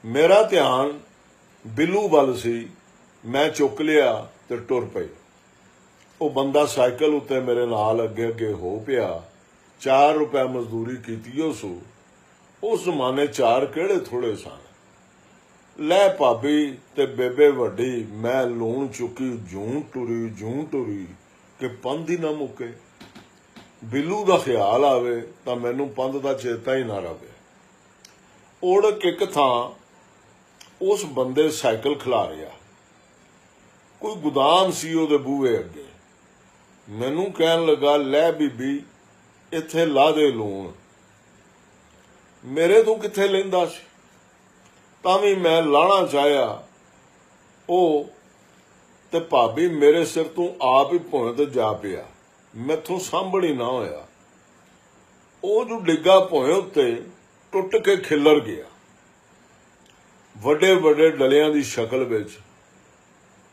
मेरा ध्यान बिलू वल सी। मैं चुक लिया ते टुर पई। वो बंदा साइकिल उत्ते मेरे नाल अगे अगे हो पिया। 4 रुपए मजदूरी कीती सू। उस जमाने 4 किहड़े थोड़े सन। लै भाभी ते बेबे वड्डी, मैं लूण चुकी जूं टुरी कि पंध ही ना मुके। बिलू दा ख्याल आवे तां मैनू पंध दा चेता ही ना रवे। ओड़क एक थां उस बंदे साइकिल खिलारिया। कोई गोदाम सी उहदे बूहे अगे। मैनू कहन लगा, लै बीबी इत्थे ला दे लूण। मेरे तो कित्थे लैंदा सी, तां भी मैं लाना चाहया। ਉਹ ਤੇ ਭਾਬੀ ਮੇਰੇ ਸਿਰ ਤੋਂ ਆਪ ਹੀ ਭੁਣ ਤੇ ਜਾ ਪਿਆ। ਮੈਥੋਂ ਸਾਂਭਣ ਹੀ ਨਾ ਹੋਇਆ। ਉਹ ਜੋ ਡਿੱਗਾ ਭੁਏ ਉੱਤੇ ਟੁੱਟ ਕੇ ਖਿੱਲਰ ਗਿਆ, ਵੱਡੇ ਵੱਡੇ ਡਲਿਆਂ ਦੀ ਸ਼ਕਲ ਵਿੱਚ,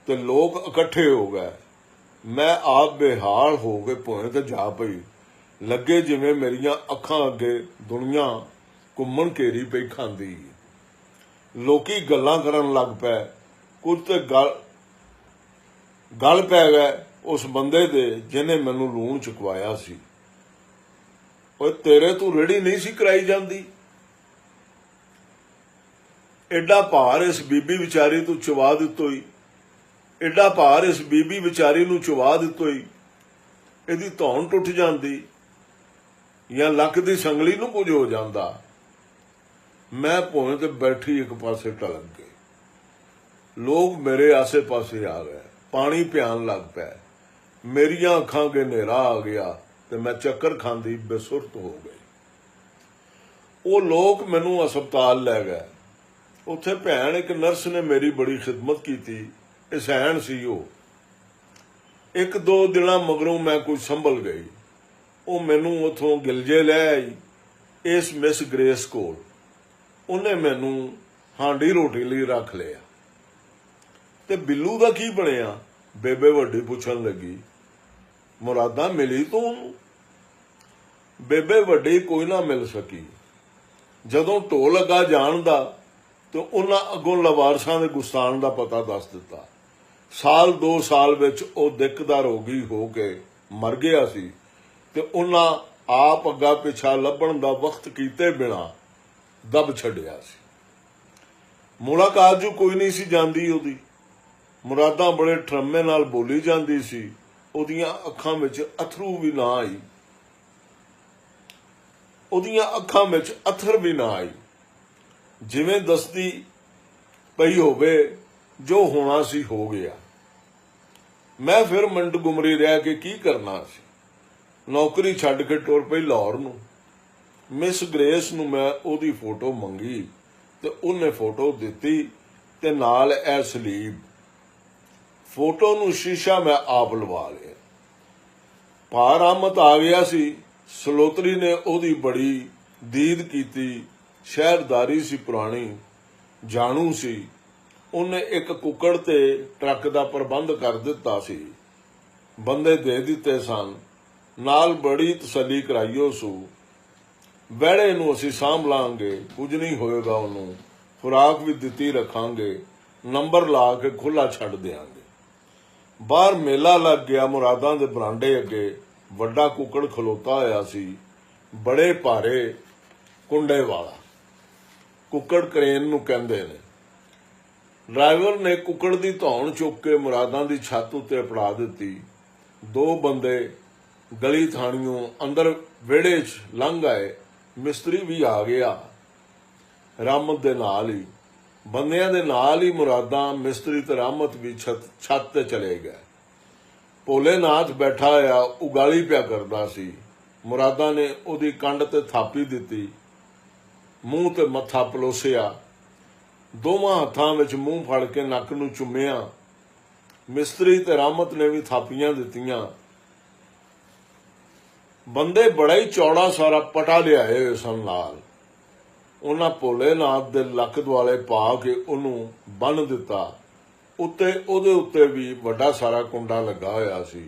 ਤੇ ਲੋਕ ਇਕੱਠੇ ਹੋ ਗਏ। ਮੈਂ ਆਪ ਬੇਹਾਲ ਹੋ ਕੇ ਭੁਏ ਤੇ ਜਾ ਪਈ। ਲੱਗੇ ਜਿਵੇਂ ਮੇਰੀਆਂ ਅੱਖਾਂ ਅੱਗੇ ਦੁਨੀਆ ਘੁੰਮਣ ਘੇਰੀ ਪਈ ਖਾਂਦੀ। ਲੋਕੀ ਗੱਲਾਂ ਕਰਨ ਲੱਗ ਪਏ। ਕੁਝ ਤੇ ਗੱਲ ਪੈ ਗਏ ਉਸ ਬੰਦੇ ਦੇ ਜਿਹਨੇ ਮੈਨੂੰ ਲੂਣ ਚੁਕਵਾਇਆ ਸੀ। ਓਏ ਤੇਰੇ ਤੋਂ ਰੇੜੀ ਨਹੀਂ ਸੀ ਕਰਾਈ ਜਾਂਦੀ। ਐਡਾ ਭਾਰ ਇਸ ਬੀਬੀ ਵਿਚਾਰੀ ਤੂੰ ਚੁਵਾ ਦਿੱਤੋ ਹੀ। ਐਡਾ ਭਾਰ ਇਸ ਬੀਬੀ ਵਿਚਾਰੀ ਨੂੰ ਚੁਵਾ ਦਿੱਤੋ ਹੀ। ਇਹਦੀ ਧੌਣ ਟੁੱਟ ਜਾਂਦੀ ਜਾਂ ਲੱਕ ਦੀ ਸੰਗਲੀ ਨੂੰ ਕੁਝ ਹੋ ਜਾਂਦਾ। ਮੈਂ ਭੋਂ ਤੇ ਬੈਠੀ ਇੱਕ ਪਾਸੇ ਟਲਕ ਗਈ। ਲੋਕ ਮੇਰੇ ਆਸੇ ਪਾਸੇ ਆ ਗਏ। ਪਾਣੀ ਪਿਆਣ ਲੱਗ ਪਿਆ। ਮੇਰੀਆਂ ਅੱਖਾਂ ਅੱਗੇ ਹਨੇਰਾ ਆ ਗਿਆ ਤੇ ਮੈਂ ਚੱਕਰ ਖਾਂਦੀ ਬੇਸੁਰਤ ਹੋ ਗਈ। ਉਹ ਲੋਕ ਮੈਨੂੰ ਹਸਪਤਾਲ ਲੈ ਗਏ। ਉੱਥੇ ਭੈਣ ਇੱਕ ਨਰਸ ਨੇ ਮੇਰੀ ਬੜੀ ਖਿਦਮਤ ਕੀਤੀ। ਇਸੈਣ ਸੀ ਉਹ। 1-2 ਦਿਨਾਂ ਮਗਰੋਂ ਮੈਂ ਕੁਝ ਸੰਭਲ ਗਈ। ਉਹ ਮੈਨੂੰ ਉੱਥੋਂ ਗਿਲਜੇ ਲੈ ਆਈ ਇਸ ਮਿਸ ਗ੍ਰੇਸ ਕੋਲ। ਉਹਨੇ ਮੈਨੂੰ ਹਾਂਡੀ ਰੋਟੀ ਲਈ ਰੱਖ ਲਿਆ। ਤੇ ਬਿੱਲੂ ਦਾ ਕੀ ਬਣਿਆ? ਬੇਬੇ ਵੱਡੀ ਪੁੱਛਣ ਲੱਗੀ। ਮੁਰਾਦਾਂ ਮਿਲੀ ਤੂੰ ਉਹਨੂੰ? ਬੇਬੇ ਵੱਡੀ ਕੋਈ ਨਾ ਮਿਲ ਸਕੀ। ਜਦੋਂ ਢੋ ਲੱਗਾ ਜਾਣ ਦਾ ਤੇ ਉਹਨਾਂ ਅੱਗੋਂ ਲਵਾਰਸਾਂ ਦੇ ਗੁਸਤਾਨ ਦਾ ਪਤਾ ਦੱਸ ਦਿੱਤਾ। 1-2 ਸਾਲ ਵਿੱਚ ਉਹ ਦਿੱਕਦਾਰ ਰੋਗੀ ਹੋ ਕੇ ਮਰ ਗਿਆ ਸੀ ਤੇ ਉਹਨਾਂ ਆਪ ਅੱਗਾ ਪਿਛਾ ਲੱਭਣ ਦਾ ਵਕਤ ਕੀਤੇ ਬਿਨਾ ਦਬ ਛੱਡਿਆ ਸੀ। ਮੁਲਾਕਾਤ ਜੋ ਕੋਈ ਨਹੀਂ ਸੀ ਜਾਂਦੀ ਉਹਦੀ। ਮੁਰਾਦਾਂ ਬੜੇ ਠਰਮੇ ਨਾਲ ਬੋਲੀ ਜਾਂਦੀ ਸੀ। ਉਹਦੀਆਂ ਅੱਖਾਂ ਵਿੱਚ ਅਥਰੂ ਵੀ ਨਾ ਆਈ। ਉਹਦੀਆਂ ਅੱਖਾਂ ਵਿੱਚ ਅਥਰ ਵੀ ਨਾ ਆਈ। ਜਿਵੇਂ ਦੱਸਦੀ ਪਈ ਹੋਵੇ ਜੋ ਹੋਣਾ ਸੀ ਹੋ ਗਿਆ। ਮੈਂ ਫਿਰ ਮਿੰਟ ਗੁਮਰੀ ਰਹਿ ਕੇ ਕੀ ਕਰਨਾ ਸੀ। ਨੌਕਰੀ ਛੱਡ ਕੇ ਟੁਰ ਪਈ ਲਾਹੌਰ ਨੂੰ। ਮਿਸ ਗ੍ਰੇਸ ਨੂੰ ਮੈਂ ਉਹਦੀ ਫੋਟੋ ਮੰਗੀ ਤੇ ਉਹਨੇ ਫੋਟੋ ਦਿੱਤੀ ਤੇ ਨਾਲ ਇਹ ਸਲੀਬ। ਫੋਟੋ ਨੂੰ ਸ਼ੀਸ਼ਾ ਮੈਂ ਆਪ ਲਵਾ ਲਿਆ। ਭਾਰ ਆਮਦ ਆ ਗਿਆ ਸੀ। ਸਲੋਤਰੀ ਨੇ ਉਹਦੀ ਬੜੀ ਦੀਦ ਕੀਤੀ। ਸ਼ਹਿਰਦਾਰੀ ਸੀ ਪੁਰਾਣੀ, ਜਾਣੂ ਸੀ। ਉਹਨੇ ਇੱਕ ਕੁੱਕੜ ਤੇ ਟਰੱਕ ਦਾ ਪ੍ਰਬੰਧ ਕਰ ਦਿੱਤਾ ਸੀ। ਬੰਦੇ ਦੇ ਦਿੱਤੇ ਸਨ। ਨਾਲ ਬੜੀ ਤਸੱਲੀ ਕਰਾਈਓ ਸੂ। ਵਿਹੜੇ ਨੂੰ ਅਸੀਂ ਸਾਂਭ ਲਾਂਗੇ, ਕੁਝ ਨਹੀਂ ਹੋਏਗਾ ਉਹਨੂੰ। ਖੁਰਾਕ ਵੀ ਦਿੱਤੀ ਰੱਖਾਂਗੇ। ਨੰਬਰ ਲਾ ਕੇ ਖੁੱਲ੍ਹਾ ਛੱਡ ਦਿਆਂਗੇ। ਬਾਹਰ ਮੇਲਾ ਲੱਗ ਗਿਆ। ਮੁਰਾਦਾਂ ਦੇ ਬਰਾਂਡੇ ਅੱਗੇ ਵੱਡਾ ਕੁੱਕੜ ਖਲੋਤਾ ਹੋਇਆ ਸੀ, ਬੜੇ ਭਾਰੇ ਕੁੰਡੇ ਵਾਲਾ। ਕੁੱਕੜ ਕਰੇਨ ਨੂੰ ਕਹਿੰਦੇ ਨੇ। ਡਰਾਈਵਰ ਨੇ ਕੁੱਕੜ ਦੀ ਧੌਣ ਚੁੱਕ ਕੇ ਮੁਰਾਦਾਂ ਦੀ ਛੱਤ ਉੱਤੇ ਫੜਾ ਦਿੱਤੀ। 2 ਬੰਦੇ ਗਲੀ ਥਾਣੀਓਂ ਅੰਦਰ ਵਿਹੜੇ 'ਚ ਲੰਘ ਆਏ। ਮਿਸਤਰੀ ਵੀ ਆ ਗਿਆ ਰਾਮਤ ਦੇ ਨਾਲ ਹੀ। ਬੰਦਿਆਂ ਦੇ ਨਾਲ ਹੀ ਮੁਰਾਦਾਂ, ਮਿਸਤਰੀ ਤੇ ਰਾਮਤ ਵੀ ਛੱਤ ਤੇ ਚਲੇ ਗਏ। ਭੋਲੇਨਾਥ ਬੈਠਾ ਹੋਇਆ ਉਗਾਲੀ ਪਿਆ ਕਰਦਾ ਸੀ। ਮੁਰਾਦਾਂ ਨੇ ਉਹਦੀ ਕੰਡ ਤੇ ਥਾਪੀ ਦਿੱਤੀ। ਮੂੰਹ ਤੇ ਮੱਥਾ ਪਲੋਸਿਆ। ਦੋਵਾਂ ਹੱਥਾਂ ਵਿੱਚ ਮੂੰਹ ਫੜ ਕੇ ਨੱਕ ਨੂੰ ਚੁੰਮਿਆ। ਮਿਸਤਰੀ ਤੇ ਰਾਮਤ ਨੇ ਵੀ ਥਾਪੀਆਂ ਦਿੱਤੀਆਂ। ਬੰਦੇ ਬੜਾ ਹੀ ਚੌੜਾ ਸਾਰਾ ਪਟਾ ਲਿਆਏ ਹੋਏ ਸਨ ਨਾਲ। ਉਹਨਾਂ ਭੋਲੇਨਾਥ ਦੇ ਲੱਕ ਦੁਆਲੇ ਪਾ ਕੇ ਉਹਨੂੰ ਬੰਨ੍ਹ ਦਿੱਤਾ। ਉਹਦੇ ਉੱਤੇ ਵੀ ਵੱਡਾ ਸਾਰਾ ਕੁੰਡਾ ਲੱਗਾ ਹੋਇਆ ਸੀ।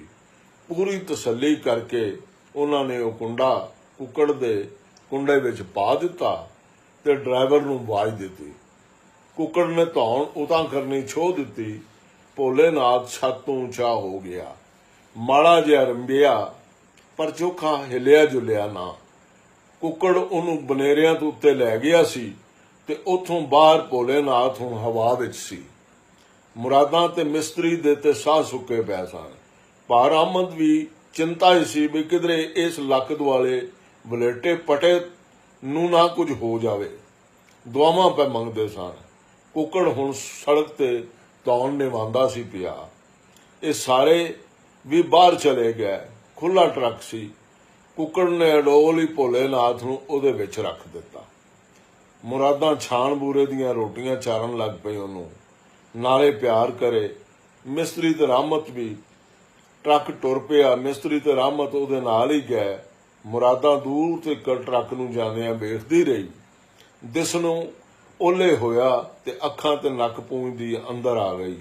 ਪੂਰੀ ਤਸੱਲੀ ਕਰਕੇ ਉਹਨਾਂ ਨੇ ਉਹ ਕੁੰਡਾ ਕੁੱਕੜ ਦੇ ਕੁੰਡੇ ਵਿੱਚ ਪਾ ਦਿੱਤਾ ਤੇ ਡਰਾਈਵਰ ਨੂੰ ਆਵਾਜ਼ ਦਿੱਤੀ, ਕੁੱਕੜ ਨੇ ਧੌਣ ਉਤਾਂ ਕਰਨੀ ਛੋਹ ਦਿੱਤੀ। ਭੋਲੇਨਾਥ ਛੱਤ ਤੋਂ ਉੱਚਾ ਹੋ ਗਿਆ। ਮਾੜਾ ਜਿਹਾ ਰੰਬਿਆ ਪਰ ਚੋਖਾ ਹਿਲਿਆ ਜੁਲਿਆ ਨਾ। ਕੁੱਕੜ ਉਹਨੂੰ ਬਨੇਰਿਆਂ ਤੋਂ ਉੱਤੇ ਲੈ ਗਿਆ ਸੀ ਤੇ ਉੱਥੋਂ ਬਾਹਰ ਭੋਲੇਨਾਥ ਹੁਣ ਹਵਾ ਵਿੱਚ ਸੀ। ਮੁਰਾਦਾਂ ਤੇ ਮਿਸਤਰੀ ਦੇ ਤੇ ਸਾਹ ਸੁੱਕੇ ਪਏ ਸਨ। ਪਰ ਅਹਿਮਦ ਵੀ ਚਿੰਤਾ ਹੀ ਸੀ ਵੀ ਕਿਧਰੇ ਇਸ ਲੱਕ ਦੁਆਲੇ ਬਲੇਟੇ ਪਟੇ ਨੂੰ ਨਾ ਕੁਝ ਹੋ ਜਾਵੇ। ਦੁਆਵਾਂ ਪੈ ਮੰਗਦੇ ਸਨ। ਕੁੱਕੜ ਹੁਣ ਸੜਕ ਤੇ ਧੌਣ ਨਿਵਾਉਂਦਾ ਸੀ ਪਿਆ। ਇਹ ਸਾਰੇ ਵੀ ਬਾਹਰ ਚਲੇ ਗਏ। ਖੁੱਲਾ ਟਰੱਕ ਸੀ। ਕੁੱਕੜ ਨੇ ਅਡੋਲ ਹੀ ਭੋਲੇਨਾਥ ਨੂੰ ਉਹਦੇ ਵਿੱਚ ਰੱਖ ਦਿੱਤਾ। ਮੁਰਾਦਾਂ ਛਾਣ ਬੂਰੇ ਦੀਆਂ ਰੋਟੀਆਂ ਚਾਰਨ ਲੱਗ ਪਈ ਉਹਨੂੰ, ਨਾਲੇ ਪਿਆਰ ਕਰੇ। ਮਿਸਤਰੀ ਤੇ ਰਹਿਮਤ ਵੀ। ਟਰੱਕ ਟੁਰ ਪਿਆ। ਮਿਸਤਰੀ ਤੇ ਰਹਿਮਤ ਉਹਦੇ ਨਾਲ ਹੀ ਗਏ। ਮੁਰਾਦਾਂ ਦੂਰ ਤੇ ਟਰੱਕ ਨੂੰ ਜਾਂਦਿਆਂ ਵੇਖਦੀ ਰਹੀ। ਦਿਸ ਨੂੰ ਓਲੇ ਹੋਇਆ ਤੇ ਅੱਖਾਂ ਤੇ ਨੱਕ ਪੂੰਝਦੀ ਅੰਦਰ ਆ ਗਈ।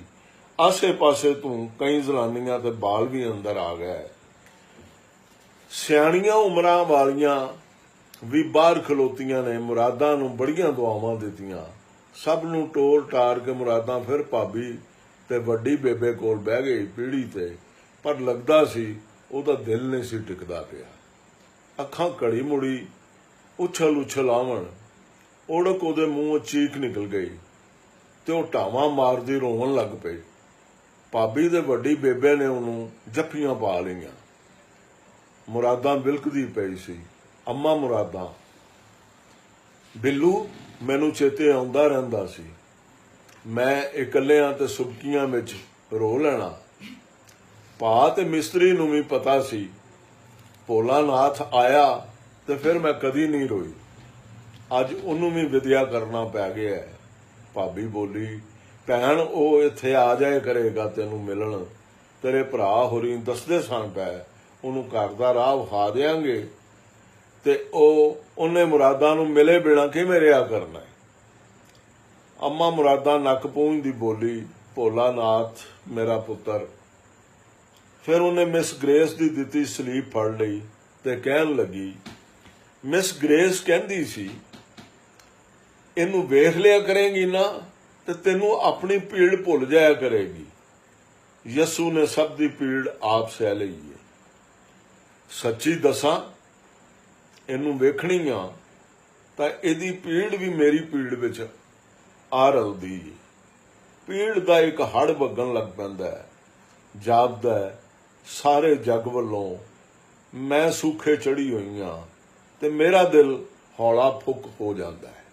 ਆਸੇ ਪਾਸੇ ਤੋਂ ਕਈ ਜ਼ਨਾਨੀਆਂ ਤੇ ਬਾਲ ਵੀ ਅੰਦਰ ਆ ਗਏ। ਸਿਆਣੀਆਂ ਉਮਰਾਂ ਵਾਲੀਆਂ ਵੀ ਬਾਹਰ ਖਲੋਤੀਆਂ ਨੇ। ਮੁਰਾਦਾਂ ਨੂੰ ਬੜੀਆਂ ਦੁਆਵਾਂ ਦਿੱਤੀਆਂ। ਸਭ ਨੂੰ ਟੋਰ ਟਾਰ ਕੇ ਮੁਰਾਦਾਂ ਫਿਰ ਭਾਬੀ ਤੇ ਵੱਡੀ ਬੇਬੇ ਕੋਲ ਬਹਿ ਗਈ ਪੀੜੀ ਤੇ। ਪਰ ਲੱਗਦਾ ਸੀ ਉਹਦਾ ਦਿਲ ਨਹੀਂ ਸੀ ਟਿਕਦਾ ਪਿਆ। ਅੱਖਾਂ ਘੜੀ ਮੁੜੀ ਉਛਲ ਆਵਣ। ਓੜਕ ਉਹਦੇ ਮੂੰਹੋਂ ਚੀਕ ਨਿਕਲ ਗਈ ਤੇ ਉਹ ਢਾਵਾਂ ਮਾਰਦੀ ਰੋਣ ਲੱਗ ਪਈ। ਭਾਬੀ ਤੇ ਵੱਡੀ ਬੇਬੇ ਨੇ ਉਹਨੂੰ ਜੱਫੀਆਂ ਪਾ ਲਈਆਂ। ਮੁਰਾਦਾਂ ਬਿਲਕਦੀ ਪਈ ਸੀ। ਅੰਮਾ ਮੁਰਾਦਾਂ, ਬਿੱਲੂ ਮੈਨੂੰ ਚੇਤੇ ਆਉਂਦਾ ਰਹਿੰਦਾ ਸੀ। ਮੈਂ ਇਕੱਲਿਆਂ ਤੇ ਸੁਬਕੀਆਂ ਵਿੱਚ ਰੋ ਲੈਣਾ। ਭਾ ਤੇ ਮਿਸਤਰੀ ਨੂੰ ਵੀ ਪਤਾ ਸੀ। ਭੋਲਾਨਾਥ ਆਇਆ ਤੇ ਫਿਰ ਮੈਂ ਕਦੀ ਨਹੀਂ ਰੋਈ। ਅੱਜ ਉਹਨੂੰ ਵੀ ਵਿਦਿਆ ਕਰਨਾ ਪੈ ਗਿਆ। ਭਾਬੀ ਬੋਲੀ, ਭੈਣ ਉਹ ਇੱਥੇ ਆ ਜਾਏ ਕਰੇਗਾ ਤੈਨੂੰ ਮਿਲਣ। ਤੇਰੇ ਭਰਾ ਹੋਰੀ ਦੱਸਦੇ ਸਨ ਪੈ ਉਹਨੂੰ ਘਰ ਦਾ ਰਾਹ ਵਿਖਾ ਦਿਆਂਗੇ ਤੇ ਉਹਨੇ ਮੁਰਾਦਾਂ ਨੂੰ ਮਿਲੇ ਬਿਨਾਂ ਕਿਵੇਂ ਰਿਹਾ ਕਰਨਾ। ਅੰਮਾ ਮੁਰਾਦਾਂ ਨੱਕ ਪੂੰਝਦੀ ਬੋਲੀ, ਭੋਲਾਨਾਥ ਮੇਰਾ ਪੁੱਤਰ। ਫਿਰ ਉਹਨੇ ਮਿਸ ਗ੍ਰੇਸ ਦੀ ਦਿੱਤੀ ਸਲੀਪ ਫੜ ਲਈ ਤੇ ਕਹਿਣ ਲੱਗੀ, ਮਿਸ ਗ੍ਰੇਸ ਕਹਿੰਦੀ ਸੀ ਇਹਨੂੰ ਵੇਖ ਲਿਆ ਕਰੇਗੀ ਨਾ ਤੇ ਤੈਨੂੰ ਆਪਣੀ ਪੀੜ ਭੁੱਲ ਜਾਇਆ ਕਰੇਗੀ। ਯਸੂ ਨੇ ਸਭ ਦੀ ਪੀੜ ਆਪ ਸਹਿ ਲਈ ਹੈ। ਸੱਚੀ ਦੱਸਾਂ, ਇਹਨੂੰ ਵੇਖਣੀ ਆ ਤਾਂ ਇਹਦੀ ਪੀੜ ਵੀ ਮੇਰੀ ਪੀੜ ਵਿੱਚ ਆ ਰਲਦੀ ਹੈ। ਪੀੜ ਦਾ ਇੱਕ ਹੜ ਵਗਣ ਲੱਗ ਪੈਂਦਾ ਹੈ। ਜਾਪਦਾ ਹੈ ਸਾਰੇ ਜੱਗ ਵੱਲੋਂ ਮੈਂ ਸੂਖੇ ਚੜੀ ਹੋਈ ਹਾਂ ਤੇ ਮੇਰਾ ਦਿਲ ਹੌਲਾ ਫੁੱਕ ਹੋ ਜਾਂਦਾ ਹੈ।